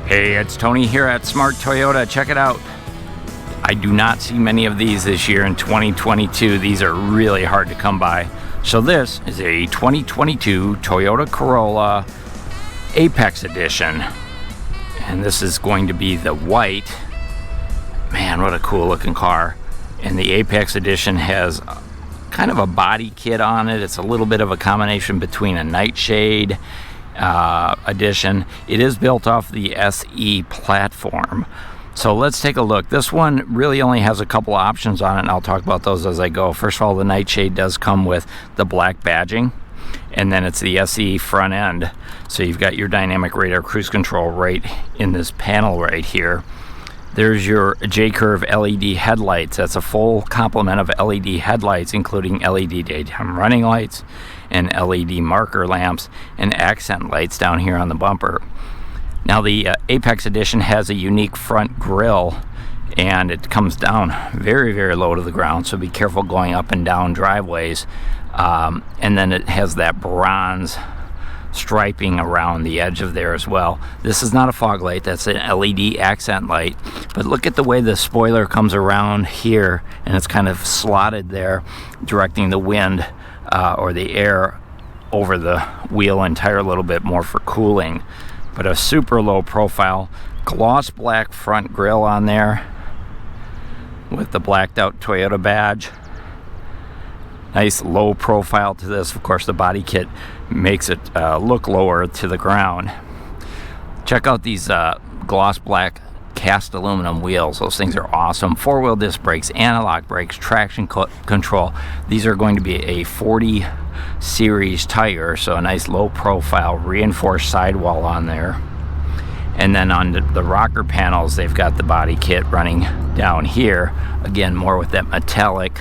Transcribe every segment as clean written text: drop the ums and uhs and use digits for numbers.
Hey, it's Tony here at Smart Toyota. Check it out. I do not see many of these this year in 2022. These are really hard to come by. So this is a 2022 Toyota Corolla Apex Edition. And this is going to be the white. Man, what a cool looking car. And the Apex Edition has kind of a body kit on it. It's a little bit of a combination between a nightshade edition. It is built off the SE platform. So let's take a look. This one really only has a couple options on it, and I'll talk about those as I go. First of all, the nightshade does come with the black badging, and then it's the SE front end. So you've got your dynamic radar cruise control right in this panel right here. There's your J-curve LED headlights. That's a full complement of LED headlights, including LED daytime running lights and LED marker lamps and accent lights down here on the bumper. Now the Apex Edition has a unique front grille, and it comes down very, very low to the ground, so be careful going up and down driveways. And then it has that bronze striping around the edge of there as well. This is not a fog light, that's an LED accent light, but look at the way the spoiler comes around here, and it's kind of slotted there, directing the wind or the air over the wheel and tire a little bit more for cooling. But a super low profile, gloss black front grille on there with the blacked out Toyota badge. Nice low profile to this. Of course, the body kit makes it look lower to the ground. Check out these gloss black cast aluminum wheels. Those things are awesome. 4-wheel disc brakes, analog brakes, traction control. These are going to be a 40 series tire, so a nice low profile reinforced sidewall on there. And then on the rocker panels, they've got the body kit running down here. Again, more with that metallic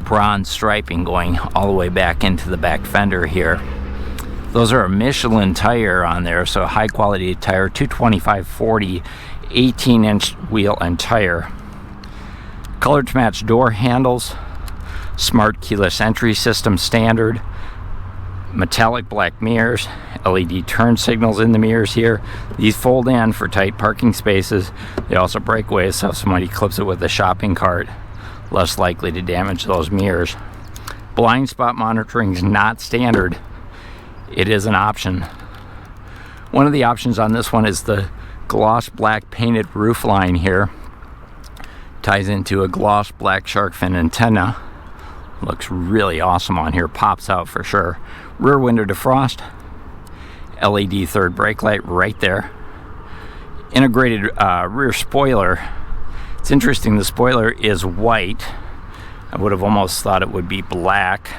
bronze striping going all the way back into the back fender here. Those are a Michelin tire on there, so a high quality tire, 225/40, 18-inch wheel and tire. Color to match door handles, smart keyless entry system standard, metallic black mirrors, LED turn signals in the mirrors here. These fold in for tight parking spaces. They also break away, so if somebody clips it with a shopping cart, less likely to damage those mirrors. Blind spot monitoring is not standard. It is an option. One of the options on this one is the gloss black painted roof line here. Ties into a gloss black shark fin antenna. Looks really awesome on here. Pops out for sure. Rear window defrost. LED third brake light right there. Integrated rear spoiler. It's interesting, the spoiler is white. I would have almost thought it would be black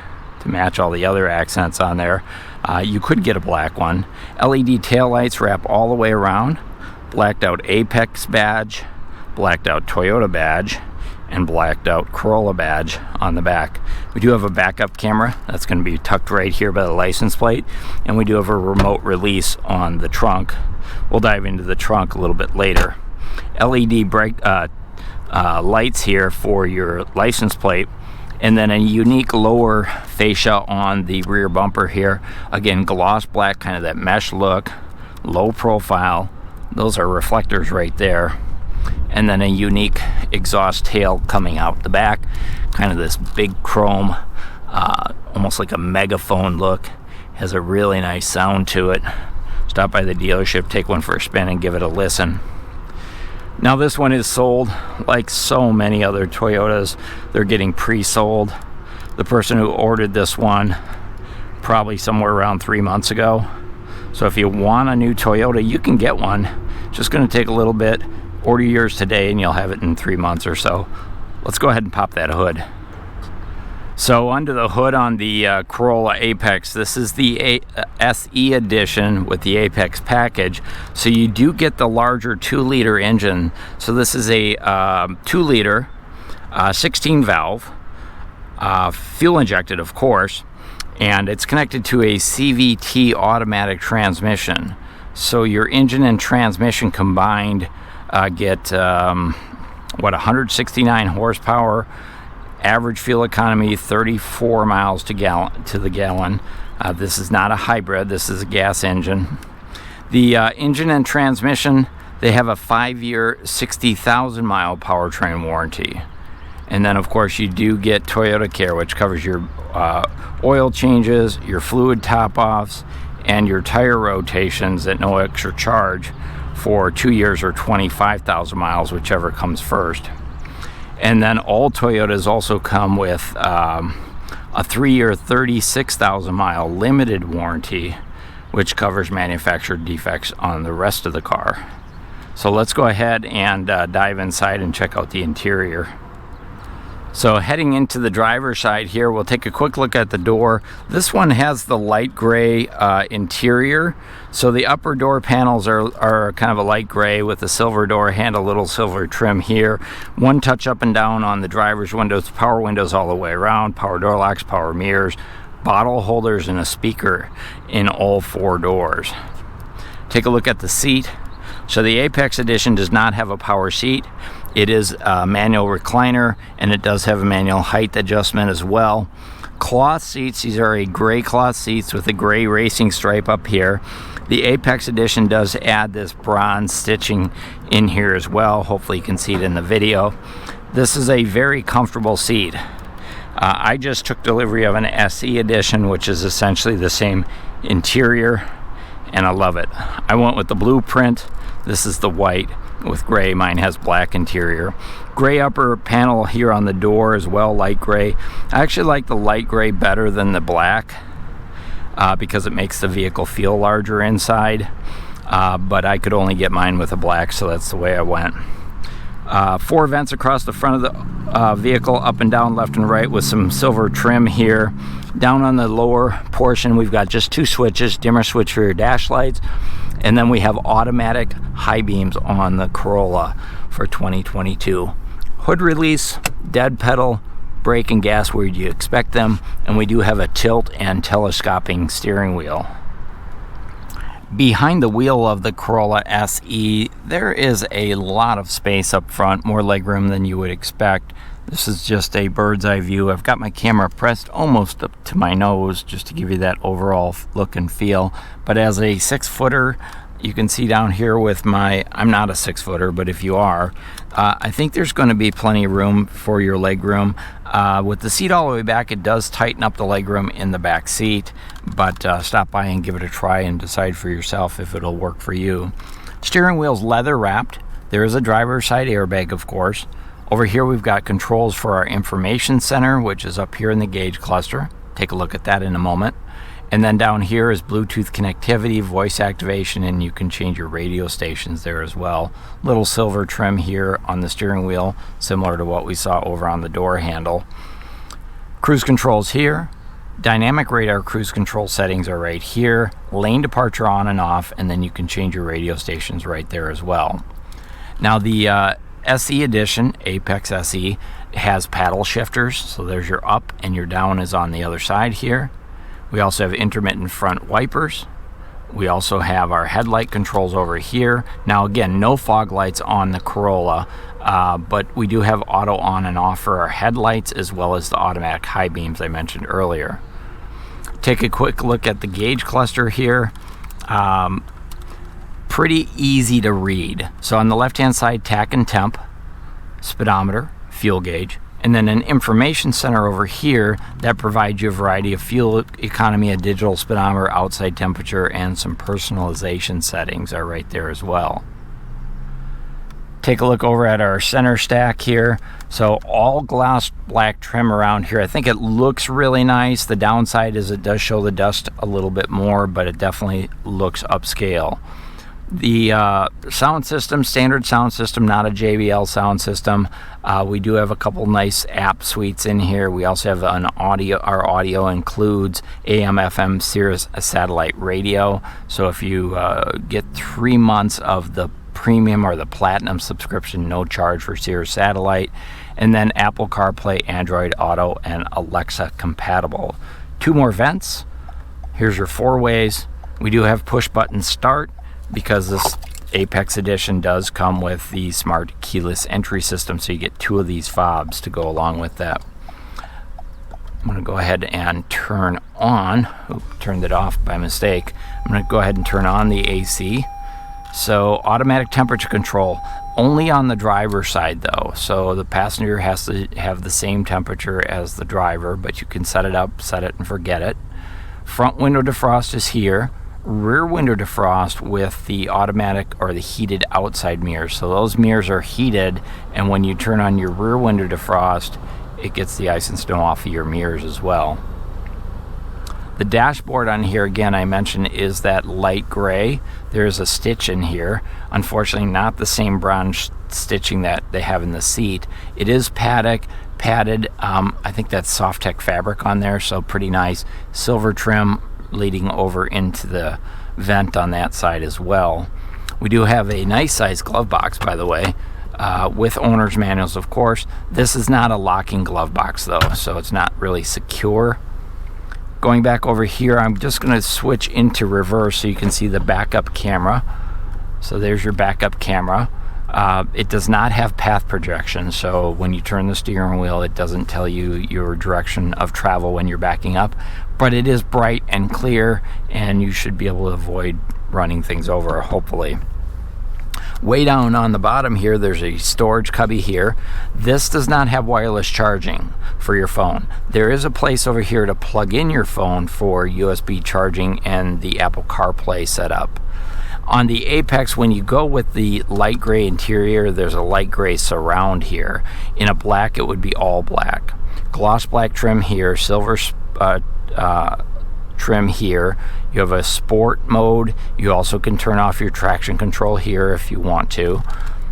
to match all the other accents on there. You could get a black one. LED taillights wrap all the way around. Blacked out Apex badge, blacked out Toyota badge, and blacked out Corolla badge on the back. We do have a backup camera that's going to be tucked right here by the license plate, and we do have a remote release on the trunk. We'll dive into the trunk a little bit later. LED brake lights here for your license plate, and then a unique lower fascia on the rear bumper here. Again, gloss black, kind of that mesh look, low profile. Those are reflectors right there. And then a unique exhaust tail coming out the back, kind of this big chrome, almost like a megaphone look. Has a really nice sound to it. Stop by the dealership, take one for a spin, and give it a listen. Now this one is sold like so many other Toyotas. They're getting pre-sold. The person who ordered this one probably somewhere around 3 months ago. So if you want a new Toyota, you can get one. Just going to take a little bit. Order yours today and you'll have it in 3 months or so. Let's go ahead and pop that hood. So under the hood on the Corolla Apex, this is the SE Edition with the Apex package. So you do get the larger 2-liter engine. So this is a 2-liter, 16-valve, fuel injected, of course, and it's connected to a CVT automatic transmission. So your engine and transmission combined get 169 horsepower. Average fuel economy 34 miles to the gallon. This is not a hybrid, this is a gas engine. The engine and transmission, they have a 5-year, 60,000 mile powertrain warranty. And then of course you do get Toyota Care, which covers your oil changes, your fluid top-offs, and your tire rotations at no extra charge for 2 years or 25,000 miles, whichever comes first. And then all Toyotas also come with a 3-year, 36,000 mile limited warranty, which covers manufacturer defects on the rest of the car. So let's go ahead and dive inside and check out the interior. So heading into the driver's side here, we'll take a quick look at the door. This one has the light gray interior. So the upper door panels are kind of a light gray with a silver door handle, little silver trim here. One touch up and down on the driver's windows, power windows all the way around, power door locks, power mirrors, bottle holders, and a speaker in all 4 doors. Take a look at the seat. So the Apex Edition does not have a power seat. It is a manual recliner, and it does have a manual height adjustment as well. Cloth seats, these are a gray cloth seats with a gray racing stripe up here. The Apex Edition does add this bronze stitching in here as well. Hopefully you can see it in the video. This is a very comfortable seat. I just took delivery of an SE Edition, which is essentially the same interior, and I love it. I went with the blueprint. This is the white with gray. Mine has black interior. Gray upper panel here on the door as well, light gray. I actually like the light gray better than the black because it makes the vehicle feel larger inside. But I could only get mine with a black, so that's the way I went. 4 vents across the front of the vehicle, up and down, left and right, with some silver trim here. Down on the lower portion, we've got just 2 switches, dimmer switch for your dash lights, and then we have automatic high beams on the Corolla for 2022. Hood release, dead pedal, brake and gas where you expect them, and we do have a tilt and telescoping steering wheel. Behind the wheel of the Corolla SE, there is a lot of space up front, more legroom than you would expect. This is just a bird's eye view. I've got my camera pressed almost up to my nose just to give you that overall look and feel. But as a 6-footer, you can see down here with my, I'm not a 6-footer, but if you are, I think there's going to be plenty of room for your legroom. With the seat all the way back, it does tighten up the legroom in the back seat, but stop by and give it a try and decide for yourself if it'll work for you. Steering wheel's leather wrapped. There is a driver's side airbag, of course. Over here we've got controls for our information center, which is up here in the gauge cluster. Take a look at that in a moment. And then down here is Bluetooth connectivity, voice activation, and you can change your radio stations there as well. Little silver trim here on the steering wheel, similar to what we saw over on the door handle. Cruise controls here. Dynamic radar cruise control settings are right here. Lane departure on and off, and then you can change your radio stations right there as well. Now the SE Edition, Apex SE, has paddle shifters. So there's your up and your down is on the other side here. We also have intermittent front wipers. We also have our headlight controls over here. Now again, no fog lights on the Corolla, but we do have auto on and off for our headlights as well as the automatic high beams I mentioned earlier. Take a quick look at the gauge cluster here. Pretty easy to read. So on the left hand side, tach and temp, speedometer, fuel gauge, and then an information center over here that provides you a variety of fuel economy, a digital speedometer, outside temperature, and some personalization settings are right there as well. Take a look over at our center stack here. So all gloss black trim around here. I think it looks really nice. The downside is it does show the dust a little bit more, but it definitely looks upscale. The sound system, standard sound system, not a JBL sound system. We do have a couple nice app suites in here. We also have an audio. Our audio includes AM, FM, Sirius satellite radio. So if you get 3 months of the premium or the platinum subscription, no charge for Sirius satellite. And then Apple CarPlay, Android Auto, and Alexa compatible. 2 more vents. Here's your 4 ways. We do have push button start, because this Apex Edition does come with the smart keyless entry system, so you get 2 of these fobs to go along with that. going to go ahead and turn on, turned it off by mistake. I'm going to go ahead and turn on the AC. So automatic temperature control, only on the driver's side though. So the passenger has to have the same temperature as the driver, but you can set it up, set it and forget it. Front window defrost is here. Rear window defrost with the automatic or the heated outside mirrors. So those mirrors are heated, and when you turn on your rear window defrost, it gets the ice and snow off of your mirrors as well. The dashboard on here, again, I mentioned, is that light gray. There's a stitch in here. Unfortunately, not the same bronze stitching that they have in the seat. It is padded. I think that's Soft-Tech fabric on there, so pretty nice. Silver trim leading over into the vent on that side as well. We do have a nice size glove box, by the way, with owner's manuals, of course. This is not a locking glove box though, so it's not really secure. Going back over here, I'm just going to switch into reverse so you can see the backup camera. So there's your backup camera. It does not have path projection, so when you turn the steering wheel, it doesn't tell you your direction of travel when you're backing up, but it is bright and clear, and you should be able to avoid running things over, hopefully. Way down on the bottom here, there's a storage cubby here. This does not have wireless charging for your phone. There is a place over here to plug in your phone for USB charging and the Apple CarPlay setup. On the Apex, when you go with the light gray interior, there's a light gray surround here. In a black, it would be all black. Gloss black trim here, silver trim here. You have a sport mode. You also can turn off your traction control here if you want to.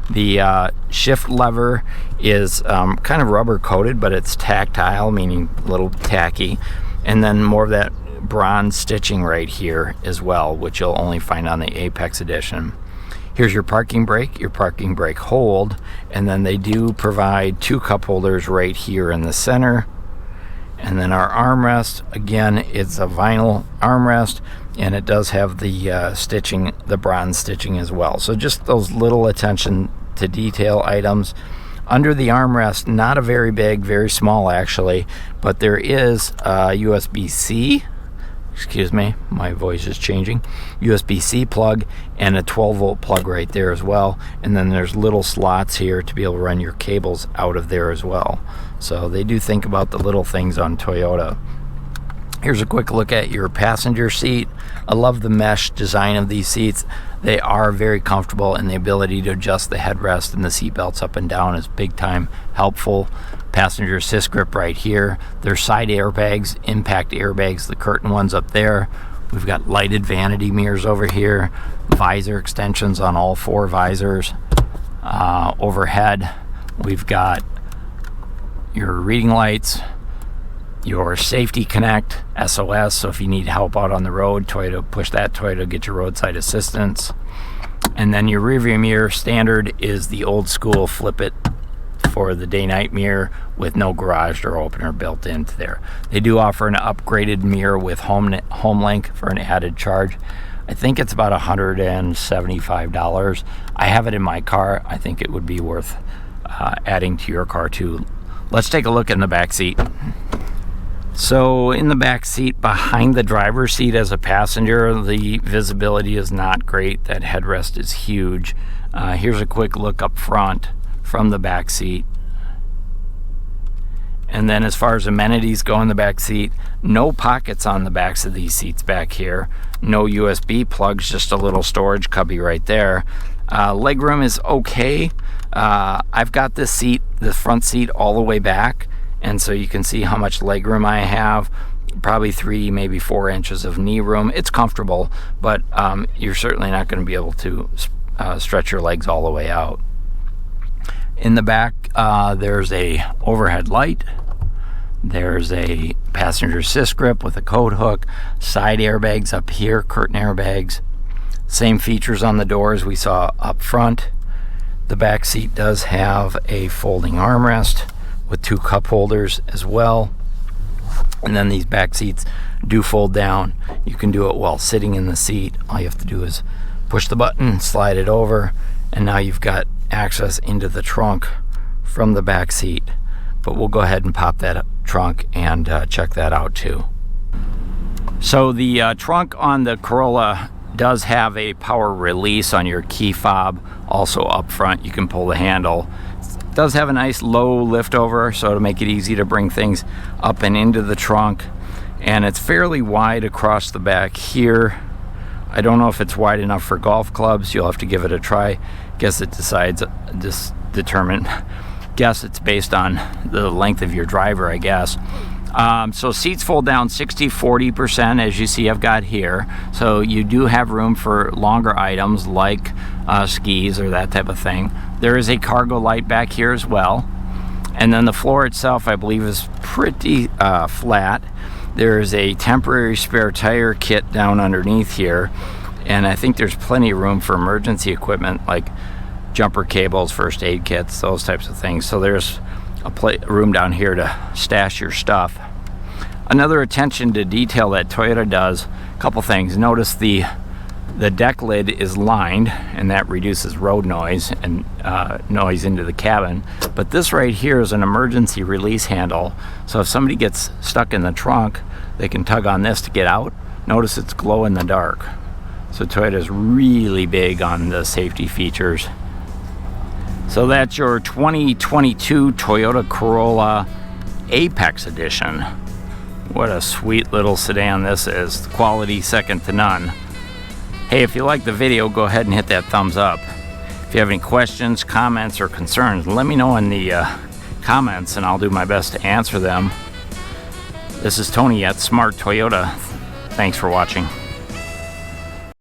The shift lever is kind of rubber coated, but it's tactile, meaning a little tacky. And then more of that bronze stitching right here as well, which you'll only find on the Apex Edition. Here's your parking brake hold, and then they do provide 2 cup holders right here in the center. And then our armrest, again, it's a vinyl armrest, and it does have the stitching, the bronze stitching as well. So just those little attention to detail items. Under the armrest, not a very big, very small actually, but there is USB-C, excuse me, my voice is changing, USB-C plug and a 12-volt plug right there as well. And then there's little slots here to be able to run your cables out of there as well. So they do think about the little things on Toyota. Here's a quick look at your passenger seat. I love the mesh design of these seats. They are very comfortable, and the ability to adjust the headrest and the seat belts up and down is big time helpful. Passenger assist grip right here. There's side airbags, impact airbags, the curtain ones up there. We've got lighted vanity mirrors over here, visor extensions on all 4 visors. Overhead, we've got your reading lights, your safety connect, SOS, so if you need help out on the road, Toyota, push that Toyota, get your roadside assistance. And then your rear view mirror standard is the old school flip it for the day-night mirror with no garage door opener built into there. They do offer an upgraded mirror with home link for an added charge. I think it's about $175. I have it in my car. I think it would be worth adding to your car too. Let's take a look in the back seat. So in the back seat behind the driver's seat as a passenger, the visibility is not great. That headrest is huge. Here's a quick look up front from the back seat. And then as far as amenities go in the back seat, no pockets on the backs of these seats back here. No USB plugs, just a little storage cubby right there. Legroom is okay. I've got this seat, the front seat, all the way back, and so you can see how much legroom I have. Probably 3, maybe 4 inches of knee room. It's comfortable, but you're certainly not going to be able to stretch your legs all the way out. In the back, there's a overhead light. There's a passenger assist grip with a coat hook, side airbags up here, curtain airbags. Same features on the doors we saw up front. The back seat does have a folding armrest with 2 cup holders as well. And then these back seats do fold down. You can do it while sitting in the seat. All you have to do is push the button, slide it over, and now you've got access into the trunk from the back seat. But we'll go ahead and pop that trunk and check that out too. So the trunk on the Corolla does have a power release on your key fob. Also up front you can pull the handle. It does have a nice low lift over, so to make it easy to bring things up and into the trunk. And it's fairly wide across the back here. I don't know if it's wide enough for golf clubs. You'll have to give it a try. Guess it guess it's based on the length of your driver, I guess. So seats fold down 60-40%, as you see I've got here. So you do have room for longer items like skis or that type of thing. There is a cargo light back here as well. And then the floor itself, I believe, is pretty flat. There's a temporary spare tire kit down underneath here. And I think there's plenty of room for emergency equipment like jumper cables, first aid kits, those types of things. So there's a room down here to stash your stuff. Another attention to detail that Toyota does, a couple things. Notice the deck lid is lined, and that reduces road noise and noise into the cabin. But this right here is an emergency release handle. So if somebody gets stuck in the trunk, they can tug on this to get out. Notice it's glow in the dark. So Toyota is really big on the safety features. So that's your 2022 Toyota Corolla Apex Edition. What a sweet little sedan this is. Quality second to none. Hey, if you like the video, go ahead and hit that thumbs up. If you have any questions, comments, or concerns, let me know in the comments and I'll do my best to answer them. This is Tony at Smart Toyota. Thanks for watching.